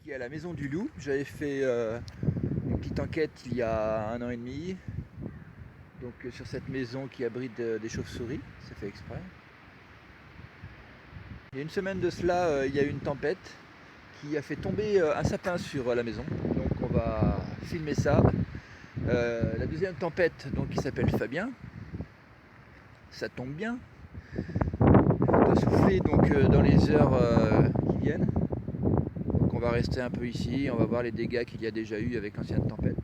Ici à la Maison du Loup, j'avais fait une petite enquête il y a 1 an et demi, donc sur cette maison qui abrite des chauves-souris, c'est fait exprès. Il y a une semaine de cela, il y a eu une tempête qui a fait tomber un sapin sur la maison, donc on va filmer ça. La deuxième tempête, donc, qui s'appelle Fabien, ça tombe bien, ça doit souffler donc, dans les heures qui viennent. Donc on va rester un peu ici, on va voir les dégâts qu'il y a déjà eu avec l'ancienne tempête.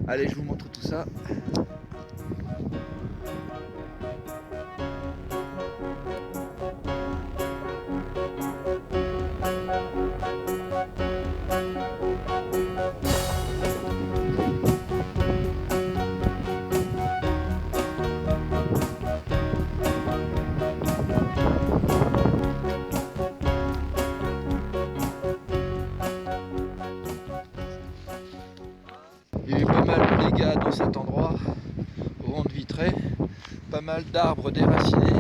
Allez, je vous montre tout ça. Il y a eu pas mal de dégâts dans cet endroit, au rond de Vitré, pas mal d'arbres déracinés. Le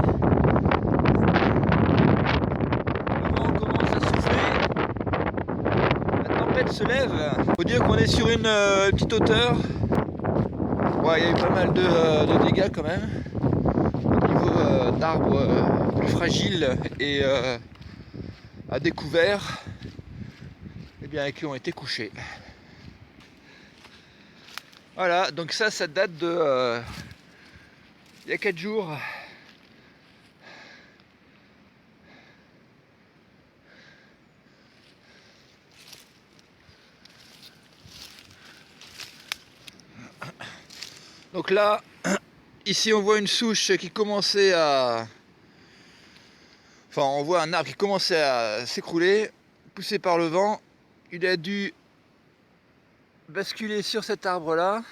vent commence à souffler, la tempête se lève. Faut dire qu'on est sur une petite hauteur. Ouais, il y a eu pas mal de dégâts quand même, au niveau d'arbres plus fragiles et à découvert, et bien, qui ont été couchés. Voilà, donc ça date de il y a 4 jours. Donc là, ici on voit une souche qui commençait à... Enfin, on voit un arbre qui commençait à s'écrouler, poussé par le vent. Il a dû basculer sur cet arbre-là.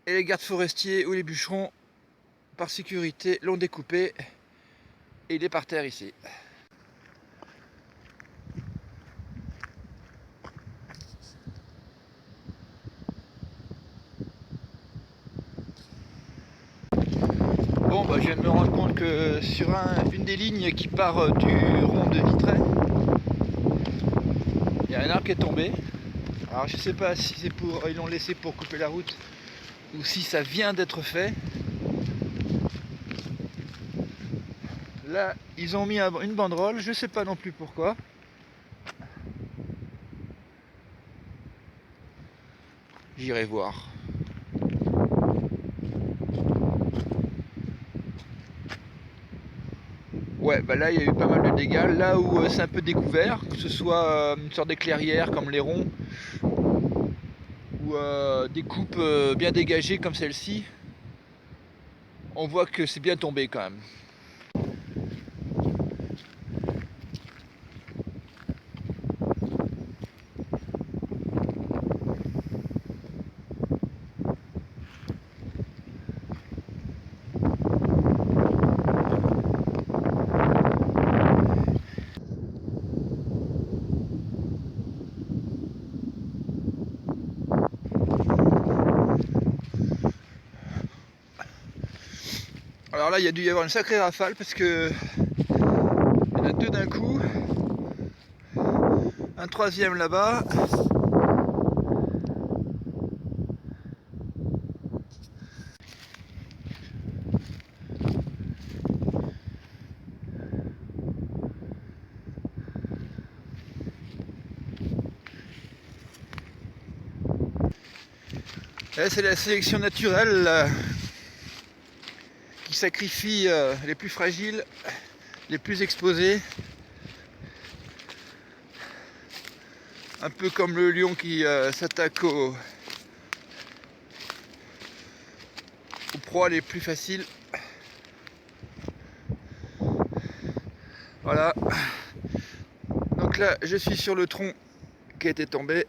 Et les gardes forestiers ou les bûcherons, par sécurité, l'ont découpé. Et il est par terre ici. Bon, bah, je viens de me rendre compte que sur une des lignes qui part du rond de Vitré, il y a un arbre qui est tombé. Alors je sais pas si c'est pour, ils l'ont laissé pour couper la route ou si ça vient d'être fait. Là, ils ont mis une banderole, je sais pas non plus pourquoi. J'irai voir. Ouais, bah là il y a eu pas mal de dégâts. Là où c'est un peu découvert, que ce soit une sorte d'éclairière comme les ronds, ou des coupes bien dégagées comme celle-ci, on voit que c'est bien tombé quand même. Alors là, il y a dû y avoir une sacrée rafale parce que il y en a deux d'un coup, un troisième là-bas. C'est la sélection naturelle qui sacrifie les plus fragiles, les plus exposés. Un peu comme le lion qui s'attaque aux proies les plus faciles. Voilà. Donc là, je suis sur le tronc qui a été tombé.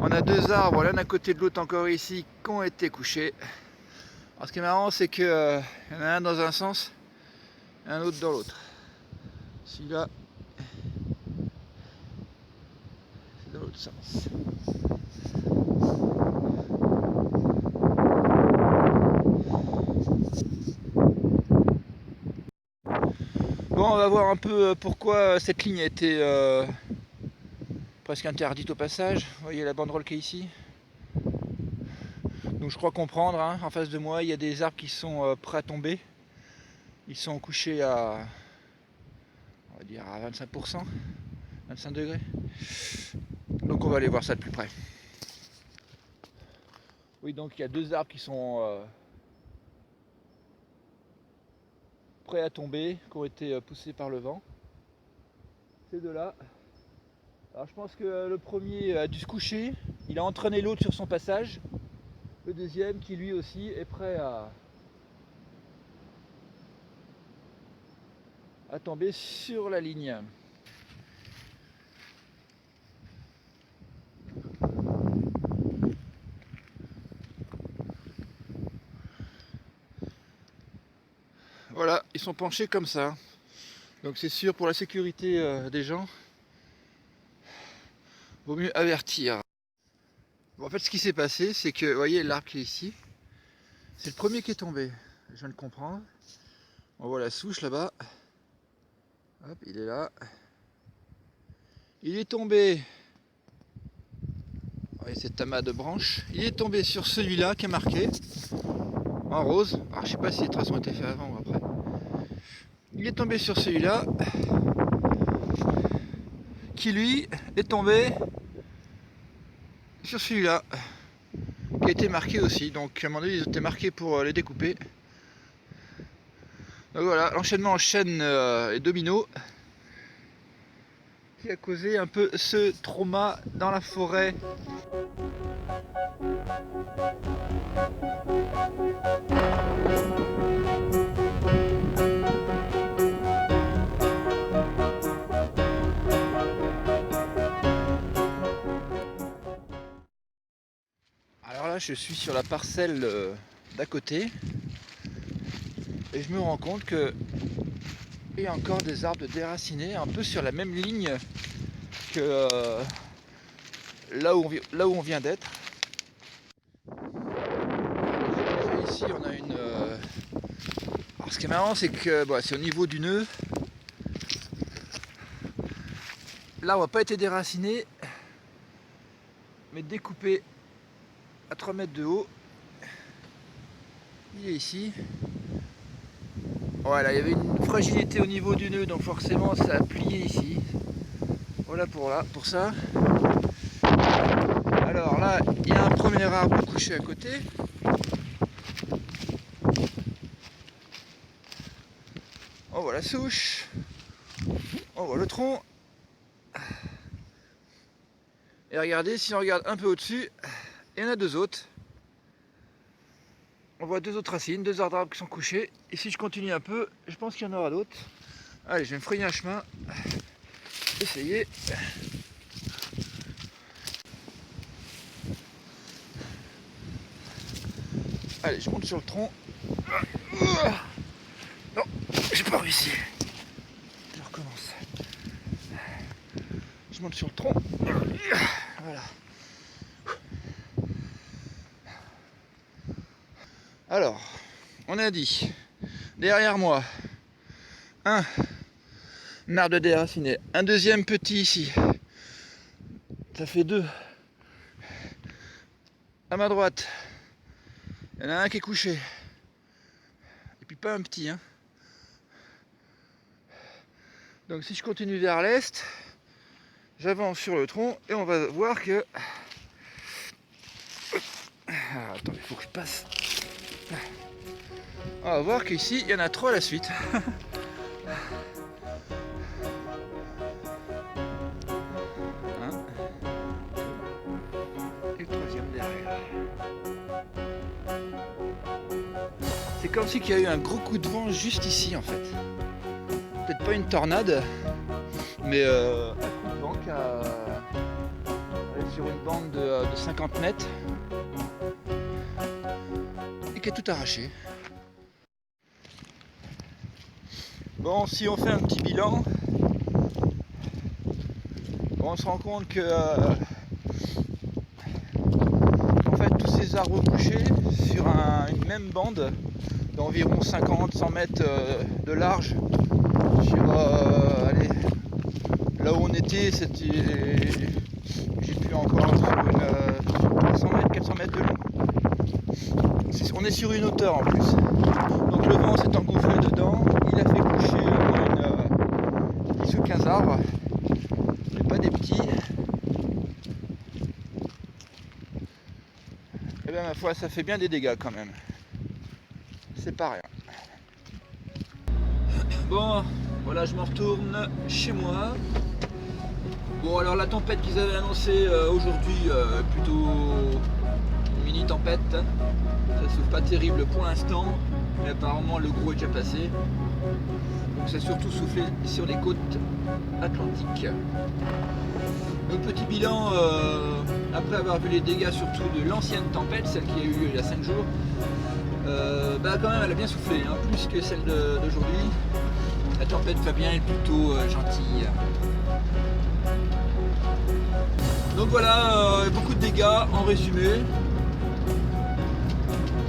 On a deux arbres l'un à côté de l'autre encore ici qui ont été couchés. Alors ce qui est marrant, c'est qu'il y en a un dans un sens et un autre dans l'autre. Celui-là, c'est dans l'autre sens. Bon, on va voir un peu pourquoi cette ligne a été presque interdite au passage. Vous voyez la banderole qui est ici. Donc je crois comprendre, hein, en face de moi, il y a des arbres qui sont prêts à tomber. Ils sont couchés à, on va dire à 25%, 25 degrés. Donc on va aller voir ça de plus près. Oui, donc il y a deux arbres qui sont prêts à tomber, qui ont été poussés par le vent. Ces deux-là. Alors je pense que le premier a dû se coucher, il a entraîné l'autre sur son passage. Le deuxième qui lui aussi est prêt à tomber sur la ligne. Voilà, ils sont penchés comme ça. Donc c'est sûr, pour la sécurité des gens, vaut mieux avertir. Bon, en fait, ce qui s'est passé, c'est que, vous voyez, l'arbre qui est ici, c'est le premier qui est tombé. Je viens de comprendre. On voit la souche là-bas. Hop, il est là. Il est tombé. Vous voyez cet amas de branches. Il est tombé sur celui-là qui est marqué en rose. Alors, je sais pas si les traces ont été faites avant ou après. Il est tombé sur celui-là, qui lui est tombé sur celui-là, qui a été marqué aussi. Donc à un moment donné, ils ont été marqués pour les découper. Donc voilà, l'enchaînement en chaîne et domino qui a causé un peu ce trauma dans la forêt. Alors là, je suis sur la parcelle d'à côté et je me rends compte que il y a encore des arbres déracinés un peu sur la même ligne que là où on vient d'être. Ici, on a une. Alors, ce qui est marrant, c'est que c'est au niveau du nœud. L'arbre n'a pas été déraciné, mais découpé à 3 mètres de haut. Il est ici. Voilà, il y avait une fragilité au niveau du nœud, donc forcément ça a plié ici. Voilà pour ça. Alors là, il y a un premier arbre couché à côté. On voit la souche. On voit le tronc. Et regardez, si on regarde un peu au-dessus, il y en a deux autres. On voit deux autres racines, deux arbres qui sont couchés. Et si je continue un peu, je pense qu'il y en aura d'autres. Allez, je vais me frayer un chemin. Essayer. Allez, je monte sur le tronc. Non, j'ai pas réussi. Je recommence. Je monte sur le tronc. Voilà. Alors, on a dit, derrière moi, un arbre de déraciné, un deuxième petit ici. Ça fait deux. À ma droite, il y en a un qui est couché. Et puis pas un petit, hein. Donc si je continue vers l'est, j'avance sur le tronc et on va voir que Attends, il faut que je passe. On va voir qu'ici, il y en a 3 à la suite. Et le 3e derrière. C'est comme si il y a eu un gros coup de vent juste ici en fait. Peut-être pas une tornade, mais un coup de vent qui a sur une bande de 50 mètres et qui a tout arraché. Bon, si on fait un petit bilan, on se rend compte que en fait tous ces arbres couchés sur une même bande d'environ 50-100 mètres de large sur allez, là où on était, j'ai pu encore sur une 400 mètres de long. On est sur une hauteur en plus. Donc le vent s'est engouffré dedans, il a fait coucher au moins 10 ou 15 arbres, mais pas des petits. Et bien ma foi, ça fait bien des dégâts quand même. C'est pas rien. Bon, voilà, je m'en retourne chez moi. Bon, alors la tempête qu'ils avaient annoncée aujourd'hui, plutôt mini tempête, ça souffle pas terrible pour l'instant, mais apparemment le gros est déjà passé. Donc ça a surtout soufflé sur les côtes atlantiques. Donc petit bilan, après avoir vu les dégâts surtout de l'ancienne tempête, celle qui a eu il y a 5 jours, bah quand même elle a bien soufflé, hein, plus que celle d'aujourd'hui. La tempête Fabien est plutôt gentille. Donc voilà, beaucoup de dégâts en résumé.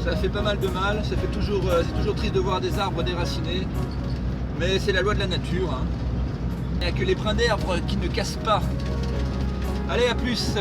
Ça fait pas mal de mal, ça fait toujours, c'est toujours triste de voir des arbres déracinés, mais c'est la loi de la nature. Hein. Il n'y a que les brins d'herbe qui ne cassent pas. Allez, à plus.